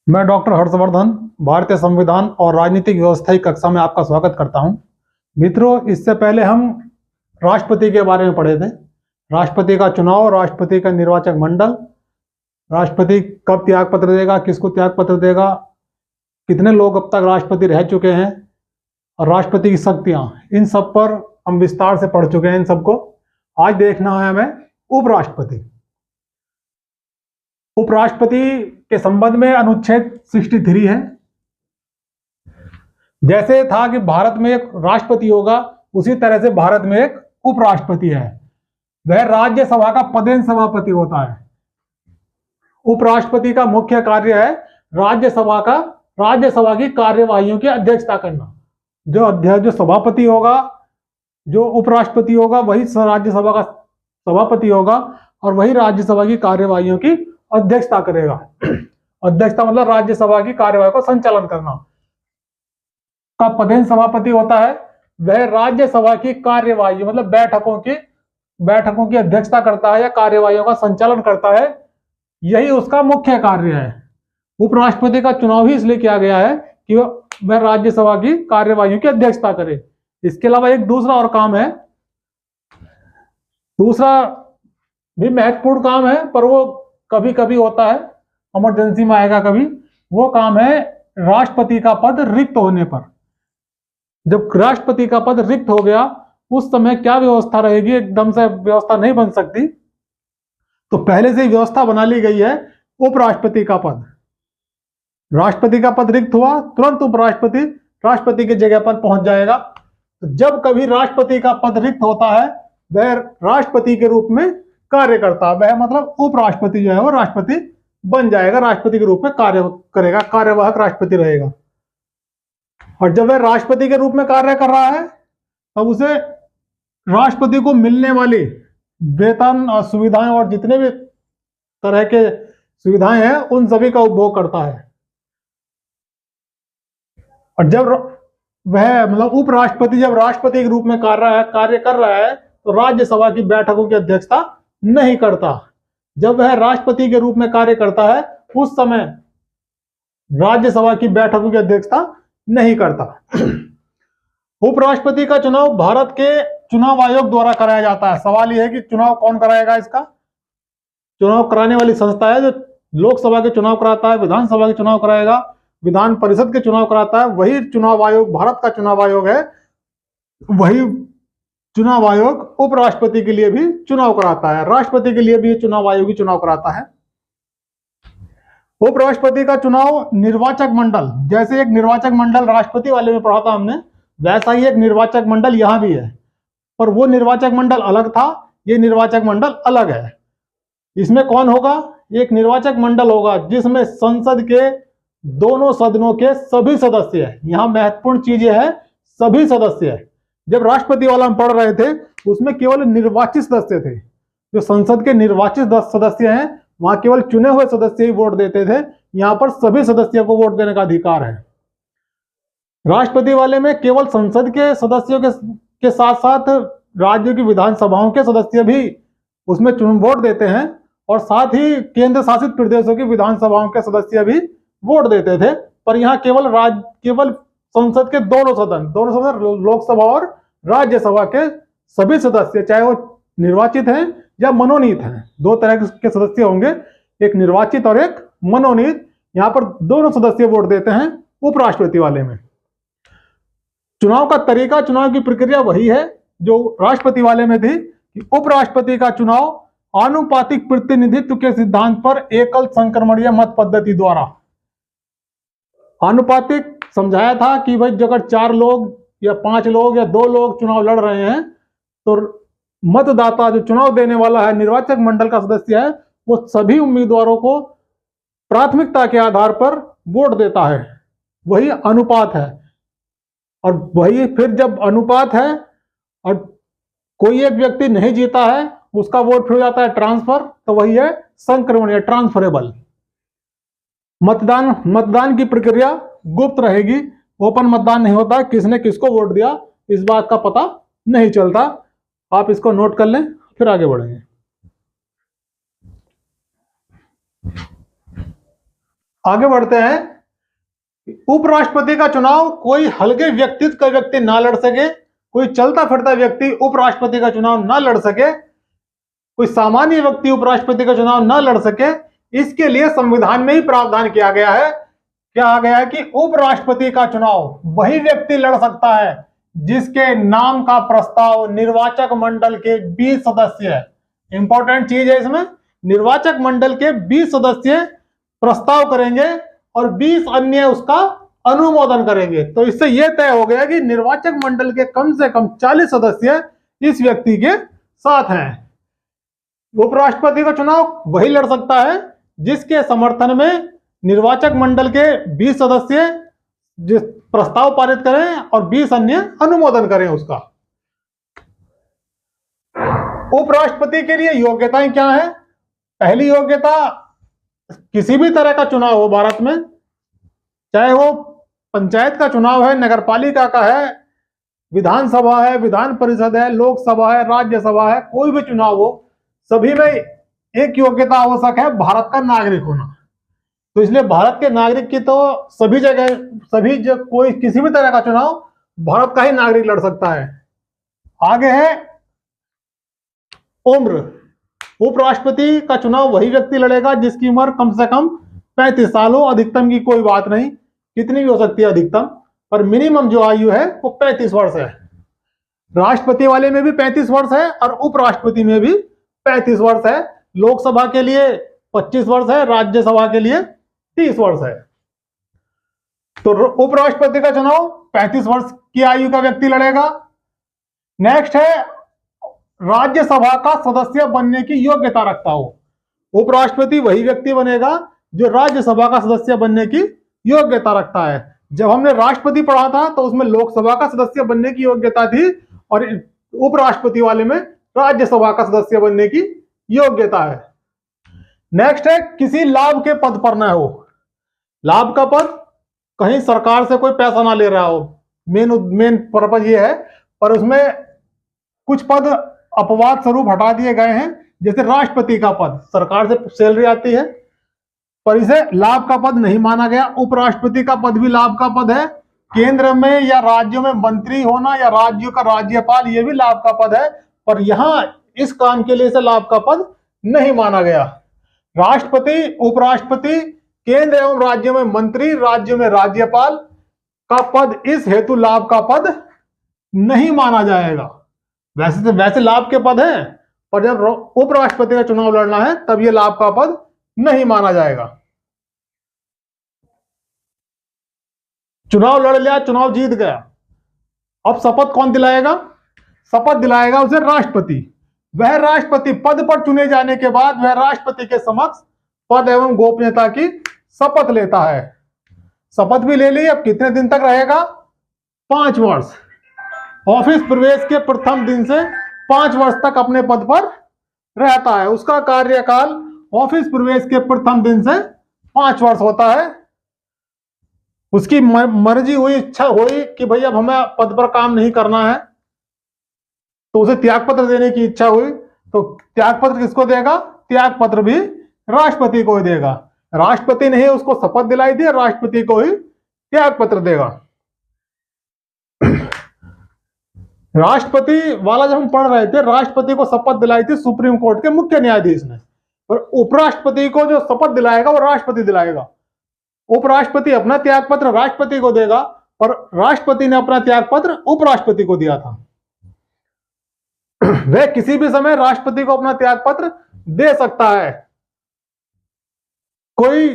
मैं डॉक्टर हर्षवर्धन भारतीय संविधान और राजनीतिक व्यवस्था की कक्षा में आपका स्वागत करता हूं। मित्रों, इससे पहले हम राष्ट्रपति के बारे में पढ़े थे। राष्ट्रपति का चुनाव, राष्ट्रपति का निर्वाचक मंडल, राष्ट्रपति कब त्याग पत्र देगा, किसको त्याग पत्र देगा, कितने लोग अब तक राष्ट्रपति रह चुके हैं और राष्ट्रपति की शक्तियां, इन सब पर हम विस्तार से पढ़ चुके हैं। इन सबको आज देखना है हमें उपराष्ट्रपति। उपराष्ट्रपति के संबंध में अनुच्छेद 63 है। जैसे था कि भारत में एक राष्ट्रपति होगा, उसी तरह से भारत में एक उपराष्ट्रपति है। वह राज्यसभा का पदेन सभापति होता है। उपराष्ट्रपति का मुख्य कार्य है राज्यसभा की कार्यवाहियों की अध्यक्षता करना। जो सभापति होगा, जो उपराष्ट्रपति होगा, वही राज्यसभा का सभापति होगा और वही राज्यसभा की कार्यवाहियों की अध्यक्षता करेगा। अध्यक्षता मतलब राज्यसभा की कार्यवाही को संचालन करना। का पदेन सभापति होता है, वह राज्यसभा की कार्यवाही मतलब बैठकों की अध्यक्षता करता है या कार्यवाहियों का संचालन करता है। यही उसका मुख्य कार्य है। उपराष्ट्रपति का चुनाव ही इसलिए किया गया है कि वह राज्यसभा की कार्यवाहियों की अध्यक्षता करे। इसके अलावा एक दूसरा और काम है, दूसरा भी महत्वपूर्ण काम है, पर वो कभी कभी होता है, इमरजेंसी में आएगा कभी। वो काम है राष्ट्रपति का पद रिक्त होने पर। जब राष्ट्रपति का पद रिक्त हो गया, उस समय क्या व्यवस्था रहेगी? एकदम से व्यवस्था नहीं बन सकती, तो पहले से ही व्यवस्था बना ली गई है। उपराष्ट्रपति का पद, राष्ट्रपति का पद रिक्त हुआ, तुरंत उपराष्ट्रपति राष्ट्रपति की जगह पर पहुंच जाएगा। तो जब कभी राष्ट्रपति का पद रिक्त होता है, वह राष्ट्रपति के रूप में कार्य करता है। वह मतलब उपराष्ट्रपति जो है वो राष्ट्रपति बन जाएगा, राष्ट्रपति के रूप में कार्य करेगा, कार्यवाहक राष्ट्रपति रहेगा। और जब वह राष्ट्रपति के रूप में कार्य कर रहा है, तब उसे राष्ट्रपति को मिलने वाली वेतन और सुविधाएं और जितने भी तरह के सुविधाएं हैं, उन सभी का उपभोग करता है। और जब वह मतलब उपराष्ट्रपति जब राष्ट्रपति के रूप में कार्य कर रहा है, तो राज्यसभा की बैठकों की अध्यक्षता नहीं करता। जब वह राष्ट्रपति के रूप में कार्य करता है, उस समय राज्यसभा की बैठकों की अध्यक्षता नहीं करता। उपराष्ट्रपति का चुनाव भारत के चुनाव आयोग द्वारा कराया जाता है। सवाल यह है कि चुनाव कौन कराएगा? इसका चुनाव कराने वाली संस्था है जो लोकसभा के चुनाव कराता है, विधानसभा के चुनाव कराएगा, विधान परिषद के चुनाव कराता है। वही चुनाव आयोग भारत का चुनाव आयोग है। वही चुनाव आयोग उपराष्ट्रपति के लिए भी चुनाव कराता है, राष्ट्रपति के लिए भी चुनाव आयोग ही चुनाव कराता है। उपराष्ट्रपति का चुनाव निर्वाचक मंडल, जैसे एक निर्वाचक मंडल राष्ट्रपति वाले में पढ़ा था हमने, वैसा ही एक निर्वाचक मंडल यहां भी है, पर वो निर्वाचक मंडल अलग था, ये निर्वाचक मंडल अलग है। इसमें कौन होगा? एक निर्वाचक मंडल होगा जिसमें संसद के दोनों सदनों के सभी सदस्य है। यहां महत्वपूर्ण चीज यह है, सभी सदस्य है। जब राष्ट्रपति वाला हम पढ़ रहे थे, उसमें केवल निर्वाचित सदस्य थे। जो संसद के निर्वाचित सदस्य हैं, वहां केवल चुने हुए सदस्य ही वोट देते थे। यहां पर सभी सदस्यों को वोट देने का अधिकार है। राष्ट्रपति वाले में केवल संसद के सदस्यों के साथ साथ राज्यों की विधानसभाओं के सदस्य भी उसमें वोट देते हैं, और साथ ही केंद्र शासित प्रदेशों की विधानसभाओं के सदस्य भी वोट देते थे। पर यहाँ केवल संसद के दोनों सदन लोकसभा और राज्यसभा के सभी सदस्य, चाहे वो निर्वाचित हैं या मनोनीत हैं, दो तरह के सदस्य होंगे, एक निर्वाचित और एक मनोनीत। यहां पर दोनों सदस्य वोट देते हैं उपराष्ट्रपति वाले में। चुनाव का तरीका, चुनाव की प्रक्रिया वही है जो राष्ट्रपति वाले में थी कि उपराष्ट्रपति का चुनाव आनुपातिक प्रतिनिधित्व के सिद्धांत पर एकल संक्रमणीय मत पद्धति द्वारा। आनुपातिक समझाया था कि भाई अगर 4 लोग या 5 लोग या 2 लोग चुनाव लड़ रहे हैं, तो मतदाता जो चुनाव देने वाला है, निर्वाचक मंडल का सदस्य है, वो सभी उम्मीदवारों को प्राथमिकता के आधार पर वोट देता है। वही अनुपात है। और वही फिर जब अनुपात है और कोई एक व्यक्ति नहीं जीता है, उसका वोट फिर हो जाता है ट्रांसफर, तो वही है संक्रमण या ट्रांसफरेबल। मतदान की प्रक्रिया गुप्त रहेगी, ओपन मतदान नहीं होता। किसने किसको वोट दिया इस बात का पता नहीं चलता। आप इसको नोट कर लें, फिर आगे बढ़ेंगे। आगे बढ़ते हैं। उपराष्ट्रपति का चुनाव कोई हल्के व्यक्तित्व का व्यक्ति ना लड़ सके, कोई चलता फिरता व्यक्ति उपराष्ट्रपति का चुनाव ना लड़ सके, कोई सामान्य व्यक्ति उपराष्ट्रपति का चुनाव ना लड़ सके। इसके लिए संविधान में ही प्रावधान किया गया है। क्या आ गया है कि उपराष्ट्रपति का चुनाव वही व्यक्ति लड़ सकता है जिसके नाम का प्रस्ताव निर्वाचक मंडल के 20 सदस्य है। इंपॉर्टेंट चीज है इसमें, निर्वाचक मंडल के 20 सदस्य प्रस्ताव करेंगे और 20 अन्य उसका अनुमोदन करेंगे। तो इससे यह तय हो गया कि निर्वाचक मंडल के कम से कम 40 सदस्य इस व्यक्ति के साथ हैं। उपराष्ट्रपति का चुनाव वही लड़ सकता है जिसके समर्थन में निर्वाचक मंडल के 20 सदस्य जिस प्रस्ताव पारित करें और 20 अन्य अनुमोदन करें उसका। उपराष्ट्रपति के लिए योग्यताएं क्या है? पहली योग्यता, किसी भी तरह का चुनाव हो भारत में, चाहे वो पंचायत का चुनाव है, नगरपालिका का है, विधानसभा है, विधान परिषद है, लोकसभा है, राज्यसभा है, कोई भी चुनाव हो, सभी में एक योग्यता आवश्यक है, भारत का नागरिक होना। तो इसलिए भारत के नागरिक की तो सभी जगह कोई किसी भी तरह का चुनाव भारत का ही नागरिक लड़ सकता है। आगे है उम्र। उपराष्ट्रपति का चुनाव वही व्यक्ति लड़ेगा जिसकी उम्र कम से कम 35 साल हो। अधिकतम की कोई बात नहीं, कितनी भी हो सकती है अधिकतम, पर मिनिमम जो आयु है वो 35 वर्ष है। राष्ट्रपति वाले में भी 35 वर्ष है और उपराष्ट्रपति में भी 35 वर्ष है। लोकसभा के लिए 25 वर्ष है, राज्यसभा के लिए 30 वर्ष है। तो उपराष्ट्रपति का चुनाव 35 वर्ष की आयु का व्यक्ति लड़ेगा। नेक्स्ट है राज्यसभा का सदस्य बनने की योग्यता रखता हो। उपराष्ट्रपति वही व्यक्ति बनेगा जो राज्यसभा का सदस्य बनने की योग्यता रखता है। जब हमने राष्ट्रपति पढ़ा था तो उसमें लोकसभा का सदस्य बनने की योग्यता थी और उपराष्ट्रपति वाले में राज्यसभा का सदस्य बनने की योग्यता है। नेक्स्ट है किसी लाभ के पद पर ना हो। लाभ का पद, कहीं सरकार से कोई पैसा ना ले रहा हो, मेन पर्पज ये है। पर उसमें कुछ पद अपवाद स्वरूप हटा दिए गए हैं, जैसे राष्ट्रपति का पद, सरकार से सैलरी आती है पर इसे लाभ का पद नहीं माना गया। उपराष्ट्रपति का पद भी लाभ का पद है। केंद्र में या राज्यों में मंत्री होना या राज्यों का राज्यपाल, ये भी लाभ का पद है, पर यहां इस काम के लिए इसे लाभ का पद नहीं माना गया। राष्ट्रपति, उपराष्ट्रपति, केंद्र एवं राज्यों में मंत्री, राज्यों में राज्यपाल का पद इस हेतु लाभ का पद नहीं माना जाएगा। वैसे लाभ के पद हैं, पर जब उपराष्ट्रपति का चुनाव लड़ना है तब यह लाभ का पद नहीं माना जाएगा। चुनाव लड़ लिया, चुनाव जीत गया, अब शपथ कौन दिलाएगा? शपथ दिलाएगा उसे राष्ट्रपति। वह राष्ट्रपति पद पर चुने जाने के बाद वह राष्ट्रपति के समक्ष पद एवं गोपनीयता की शपथ लेता है। शपथ भी ले ली, अब कितने दिन तक रहेगा? 5 वर्ष। ऑफिस प्रवेश के प्रथम दिन से 5 वर्ष तक अपने पद पर रहता है। उसका कार्यकाल ऑफिस प्रवेश के प्रथम दिन से 5 वर्ष होता है। उसकी मर्जी हुई, इच्छा हुई कि भाई अब हमें पद पर काम नहीं करना है, तो उसे त्याग पत्र देने की इच्छा हुई, तो त्याग पत्र किसको देगा? त्याग पत्र भी राष्ट्रपति को ही देगा। राष्ट्रपति ने ही उसको शपथ दिलाई थी, राष्ट्रपति को ही त्याग पत्र देगा। राष्ट्रपति वाला जब हम पढ़ रहे थे, राष्ट्रपति को शपथ दिलाई थी सुप्रीम कोर्ट के मुख्य न्यायाधीश ने, और उपराष्ट्रपति को जो शपथ दिलाएगा वो राष्ट्रपति दिलाएगा। उपराष्ट्रपति अपना त्याग पत्र राष्ट्रपति को देगा और राष्ट्रपति ने अपना त्याग पत्र उपराष्ट्रपति को दिया था। वह किसी भी समय राष्ट्रपति को अपना त्याग पत्र दे सकता है। कोई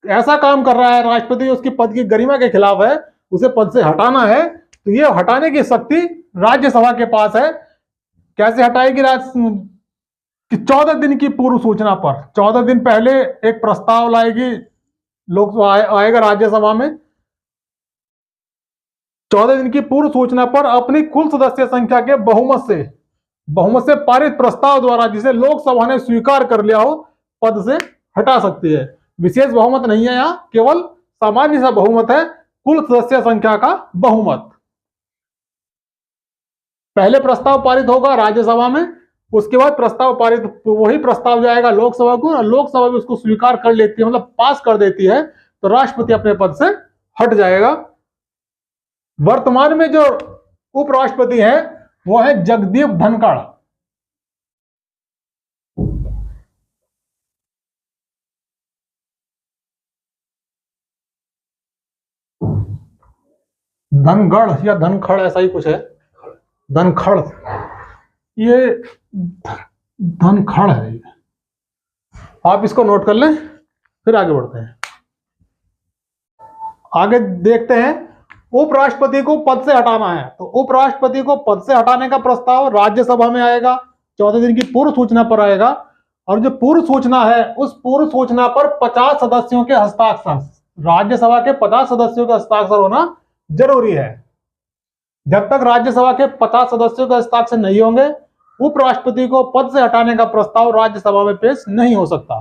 ऐसा काम कर रहा है राष्ट्रपति, उसकी पद की गरिमा के खिलाफ है, उसे पद से हटाना है, तो ये हटाने की शक्ति राज्यसभा के पास है। कैसे हटाएगी? 14 दिन की पूर्व सूचना पर, 14 दिन पहले एक प्रस्ताव लाएगी, लोकसभा आएगा राज्यसभा में। 14 दिन की पूर्व सूचना पर अपनी कुल सदस्य संख्या के बहुमत से पारित प्रस्ताव द्वारा, जिसे लोकसभा ने स्वीकार कर लिया हो, पद से हटा सकती है। विशेष बहुमत नहीं है, यहां केवल सामान्य सा बहुमत है, कुल सदस्य संख्या का बहुमत। पहले प्रस्ताव पारित होगा राज्यसभा में, उसके बाद प्रस्ताव पारित, वही प्रस्ताव जाएगा लोकसभा को और लोकसभा भी उसको स्वीकार कर लेती है, मतलब पास कर देती है, तो राष्ट्रपति अपने पद से हट जाएगा। वर्तमान में जो उपराष्ट्रपति है वो है जगदीप धनखड़। धनगढ़ या धनखड़ ऐसा ही कुछ है, धनखड़, ये धनखड़ है। आप इसको नोट कर लें, फिर आगे बढ़ते हैं। आगे देखते हैं, उपराष्ट्रपति को पद से हटाना है, तो उपराष्ट्रपति को पद से हटाने का प्रस्ताव राज्यसभा में आएगा, 14 दिन की पूर्व सूचना पर आएगा, और जो पूर्व सूचना है उस पूर्व सूचना पर 50 सदस्यों के हस्ताक्षर, राज्यसभा के 50 सदस्यों का हस्ताक्षर होना जरूरी है। जब तक राज्यसभा के 50 सदस्यों के हस्ताक्षर नहीं होंगे, उपराष्ट्रपति को पद से हटाने का प्रस्ताव राज्यसभा में पेश नहीं हो सकता।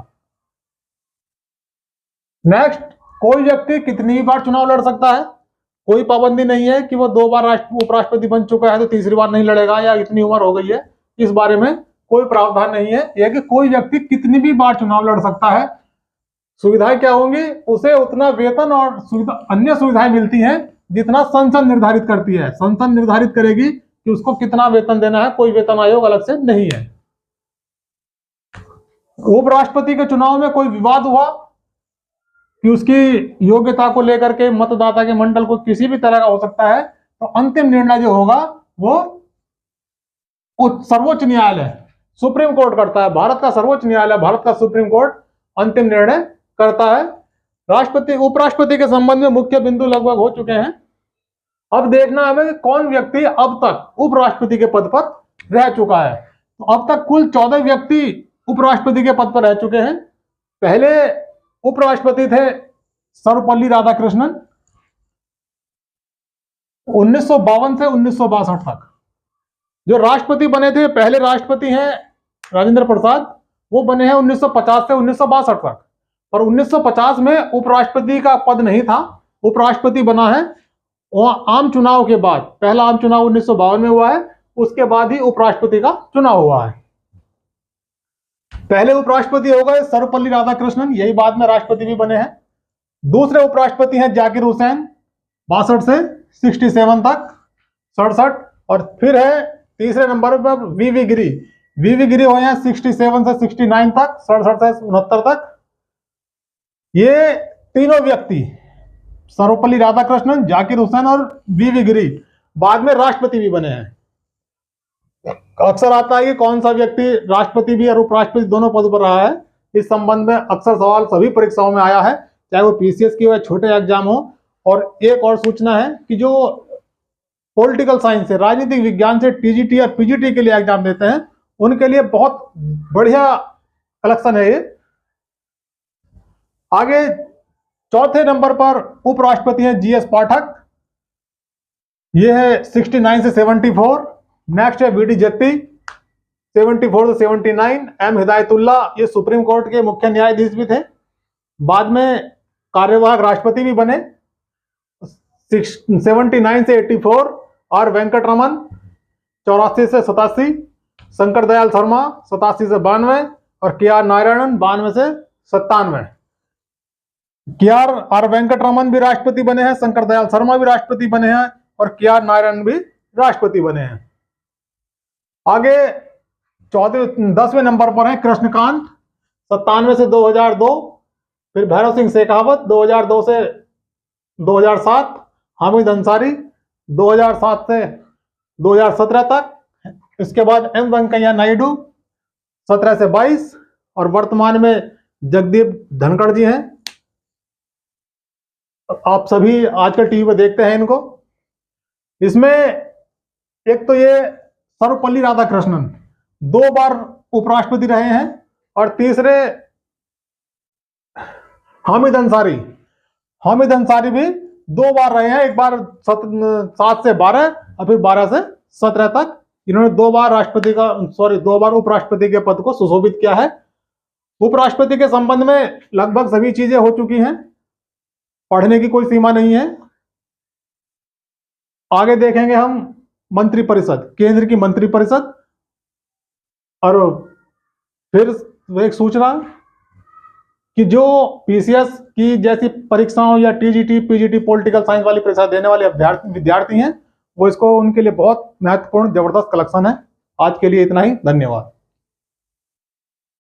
नेक्स्ट, कोई व्यक्ति कितनी बार चुनाव लड़ सकता है? कोई पाबंदी नहीं है कि वो 2 बार उपराष्ट्रपति बन चुका है तो तीसरी बार नहीं लड़ेगा, या इतनी उम्र हो गई है, इस बारे में कोई प्रावधान नहीं है। यह कि कोई व्यक्ति कितनी भी बार चुनाव लड़ सकता है। सुविधाएं क्या होंगी? उसे उतना वेतन और अन्य सुविधाएं मिलती हैं जितना संसद निर्धारित करती है। संसद निर्धारित करेगी कि उसको कितना वेतन देना है, कोई वेतन आयोग अलग से नहीं है। उपराष्ट्रपति के चुनाव में कोई विवाद हुआ कि उसकी योग्यता को लेकर के मतदाता के मंडल को किसी भी तरह का हो सकता है, तो अंतिम निर्णय जो होगा वो सर्वोच्च न्यायालय, सुप्रीम कोर्ट करता है। भारत का सर्वोच्च न्यायालय, भारत का सुप्रीम कोर्ट अंतिम निर्णय करता है। राष्ट्रपति उपराष्ट्रपति के संबंध में मुख्य बिंदु लगभग हो चुके हैं। अब देखना हमें कि कौन व्यक्ति अब तक उपराष्ट्रपति के पद पर रह चुका है। तो अब तक कुल 14 व्यक्ति उपराष्ट्रपति के पद पर रह चुके हैं। पहले उपराष्ट्रपति थे सर्वपल्ली राधाकृष्णन, 1952 से 1962 तक। जो राष्ट्रपति बने थे, पहले राष्ट्रपति हैं राजेंद्र प्रसाद, वो बने हैं 1950 से 1962 तक। पर 1950 में उपराष्ट्रपति का पद नहीं था, उपराष्ट्रपति बना है आम चुनाव के बाद। पहला आम चुनाव 1952 में हुआ है, उसके बाद ही उपराष्ट्रपति का चुनाव हुआ है। पहले उपराष्ट्रपति हो गए सर्वपल्ली राधाकृष्णन, यही बाद में राष्ट्रपति भी बने हैं। दूसरे उपराष्ट्रपति हैं जाकिर हुसैन, 62 से 67 तक, 67। और फिर है तीसरे नंबर पर वीवी गिरी। वीवी गिरी हुए हैं 67 से 69 तक, 67 से 69 तक। ये तीनों व्यक्ति सर्वपल्ली राधाकृष्णन, जाकिर हुसैन और वीवी गिरी बाद में राष्ट्रपति भी बने हैं। अक्सर आता है कि कौन सा व्यक्ति राष्ट्रपति भी और उपराष्ट्रपति दोनों पद पर रहा है। इस संबंध में अक्सर सवाल सभी परीक्षाओं में आया है, चाहे वो पीसीएस की हो, छोटे एग्जाम हो। और एक और सूचना है कि जो पॉलिटिकल साइंस से, राजनीतिक विज्ञान से टीजीटी और पीजीटी के लिए एग्जाम देते हैं, उनके लिए बहुत बढ़िया कलेक्शन है ये। आगे चौथे नंबर पर उपराष्ट्रपति हैं जीएस पाठक, ये है 69 से 74। नेक्स्ट है वीडी जत्ती, 74 से 79। एम हिदायतुल्ला, ये सुप्रीम कोर्ट के मुख्य न्यायाधीश भी थे, बाद में कार्यवाहक राष्ट्रपति भी बने, 79 से 84। और वेंकटरमन, 84 से 87। शंकर दयाल शर्मा, 87 से 92। और के आर नारायणन, 92 से 97। के आर वेंकटरमन भी राष्ट्रपति बने हैं, शंकर दयाल शर्मा भी राष्ट्रपति बने हैं, और के आर नारायणन भी राष्ट्रपति बने हैं। आगे 10वें नंबर पर है कृष्णकांत, 97 से 2002। फिर भैरव सिंह शेखावत, 2002 से 2007। हामिद अंसारी, 2007 से 2017 तक। इसके बाद एम वेंकैया नायडू, 17 से 22। और वर्तमान में जगदीप धनखड़ जी हैं। आप सभी आजकल टीवी पर देखते हैं इनको। इसमें एक तो ये सर्वपल्ली राधाकृष्णन 2 बार उपराष्ट्रपति रहे हैं, और तीसरे हामिद अंसारी भी 2 बार रहे हैं, एक बार 7 से 12 और फिर 12 से 17 तक। इन्होंने 2 बार 2 बार उपराष्ट्रपति के पद को सुशोभित किया है। उपराष्ट्रपति के संबंध में लगभग सभी चीजें हो चुकी हैं, पढ़ने की कोई सीमा नहीं है। आगे देखेंगे हम मंत्रिपरिषद, केंद्र की मंत्रिपरिषद। और फिर एक सूचना कि जो पीसीएस की जैसी परीक्षाओं या टीजीटी पीजीटी पॉलिटिकल साइंस वाली परीक्षा देने वाले विद्यार्थी हैं, वो इसको उनके लिए बहुत महत्वपूर्ण जबरदस्त कलेक्शन है। आज के लिए इतना ही, धन्यवाद।